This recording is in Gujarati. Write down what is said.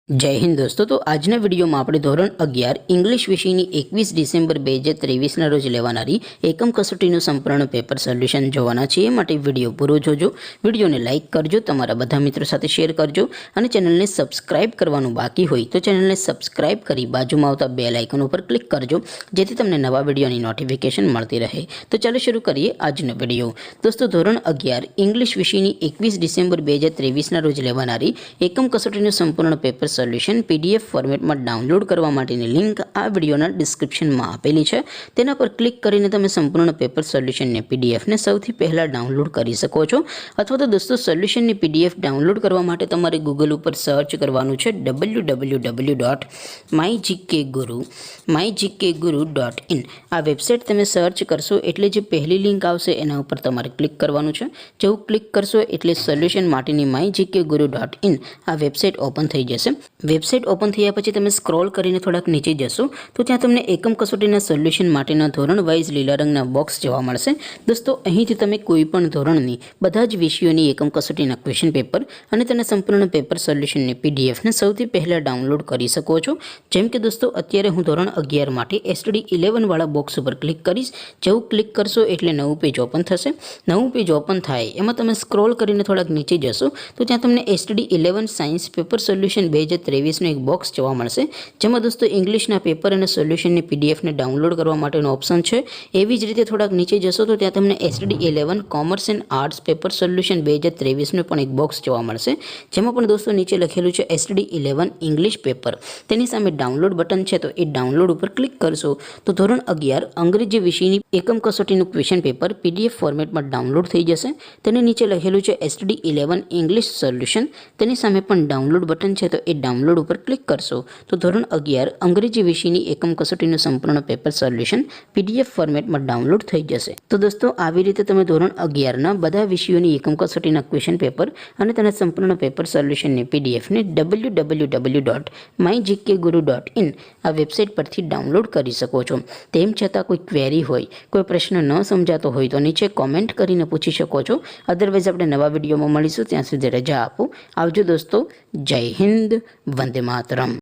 जय हिंद दोस्तों। तो आजना विडियो में આપણે ધોરણ 11 इंग्लिश વિષયની 21 ડિસેમ્બર 2023 રોજ લેવાનારી એકમ કસોટીનું સંપૂર્ણ પેપર સોલ્યુશન જોવાના છે। એ માટે વિડિયો પૂરો જોજો, વિડિયોને લાઈક કરજો, તમારા બધા મિત્રો સાથે શેર કરજો અને ચેનલને સબસ્ક્રાઇબ કરવાનું બાકી હોય તો ચેનલને સબસ્ક્રાઇબ કરી બાજુમાં આવતા બેલ આઇકન ઉપર ક્લિક કરજો જેથી તમને નવા વિડિયોની નોટિફિકેશન મળતી રહે। તો ચાલો શરૂ કરીએ આજનો વિડિયો। દોસ્તો ધોરણ 11 इंग्लिश વિષયની 21 ડિસેમ્બર 2023 રોજ લેવાનારી એકમ કસોટીનું સંપૂર્ણ પેપર સોલ્યુશન पीडीएफ फॉर्मेट में डाउनलॉड करवा माटेनी लिंक आ विडियोना डिस्क्रिप्शन में आपेली है। तेना पर क्लिक करीने तमे संपूर्ण पेपर सोल्यूशन ने पीडीएफ ने सौथी पहला डाउनलॉड करी सको छो। अथवा तो दोस्तों सोल्यूशन ने पीडीएफ डाउनलॉड करवा माटे तमारे गूगल पर सर्च करवानुं छे www.mygkguru.in। आ वेबसाइट तमे सर्च करशो एटले जे पहली लिंक आवशे एना उपर तमारे क्लिक करवानुं छे। जेवुं क्लिक करशो एटले सोल्यूशन माटेनी mygkguru.in आ वेबसाइट ओपन थई जशे। वेबसाइट ओपन थया पछी तमे स्क्रॉल करीने थोड़ाक नीचे जशो तो त्यां तमने एकम कसोटीना सोल्यूशन माटेना धोरण वाइज लीला रंगना बॉक्स जोवा मळशे। दोस्तों અહીંથી તમે કોઈપણ ધોરણની બધા જ વિષયોની એકમ કસોટીના ક્વેશ્ચન પેપર અને તેના સંપૂર્ણ પેપર સોલ્યુશનની પીડીએફ ને સૌથી પહેલા ડાઉનલોડ કરી શકો છો। જેમ કે દોસ્તો અત્યારે હું ધોરણ 11 માટે STD 11 વાળા બોક્સ ઉપર ક્લિક કરીશ। જેવું ક્લિક કરશો એટલે નવું પેજ ઓપન થશે। નવું પેજ ઓપન થાય એમાં તમે સ્ક્રોલ કરીને થોડાક નીચે જશો તો ત્યાં તમને STD 11 સાયન્સ પેપર સોલ્યુશન 2023 નો એક બોક્સ જોવા મળશે જેમાં દોસ્તો ઇંગ્લિશના પેપર અને સોલ્યુશનની પીડીએફ ને ડાઉનલોડ કરવા માટેનો ઓપ્શન છે। એવી જ રીતે થોડાક નીચે જશો તો ત્યાં તમને STD 11 commerce and arts paper solution 2023 નો પણ એક બોક્સ જોવા મળશે જેમાં પણ દોસ્તો નીચે લખેલું છે STD 11 ઇંગ્લિશ પેપર। તેની સામે ડાઉનલોડ બટન છે તો એ ડાઉનલોડ ઉપર ક્લિક કરશો તો ધોરણ 11 અંગ્રેજી વિષયની એકમ કસોટીનું ક્વેશ્ચન પેપર પીડીએફ ફોર્મેટમાં ડાઉનલોડ થઈ જશે। તેને નીચે લખેલું છે STD 11 ઇંગ્લિશ સોલ્યુશન। તેની સામે પણ ડાઉનલોડ બટન છે તો એ ડાઉનલોડ ઉપર ક્લિક કરશો તો ધોરણ 11 અંગ્રેજી વિષયની એકમ કસોટીનું સંપૂર્ણ પેપર સોલ્યુશન પીડીએફ ફોર્મેટમાં ડાઉનલોડ થઈ જશે। તો દોસ્તો આવી રીતે તમે ધોરણ 11 ના બધા વિષયોની એકમ કસોટીના ક્વેશ્ચન પેપર અને તેના સંપૂર્ણ પેપર સોલ્યુશનની પીડીએફ ને www.mygkguru.in આ વેબસાઇટ પરથી ડાઉનલોડ કરી શકો છો। તેમ છતાં કોઈ ક્વેરી હોય, કોઈ પ્રશ્ન ન સમજાતો હોય તો નીચે કોમેન્ટ કરીને પૂછી શકો છો। અધરવાઇઝ આપણે નવા વિડીયોમાં મળીશું, ત્યાં સુધી રજા આપો। આવજો દોસ્તો। જય હિન્દ, વંદે માતરમ।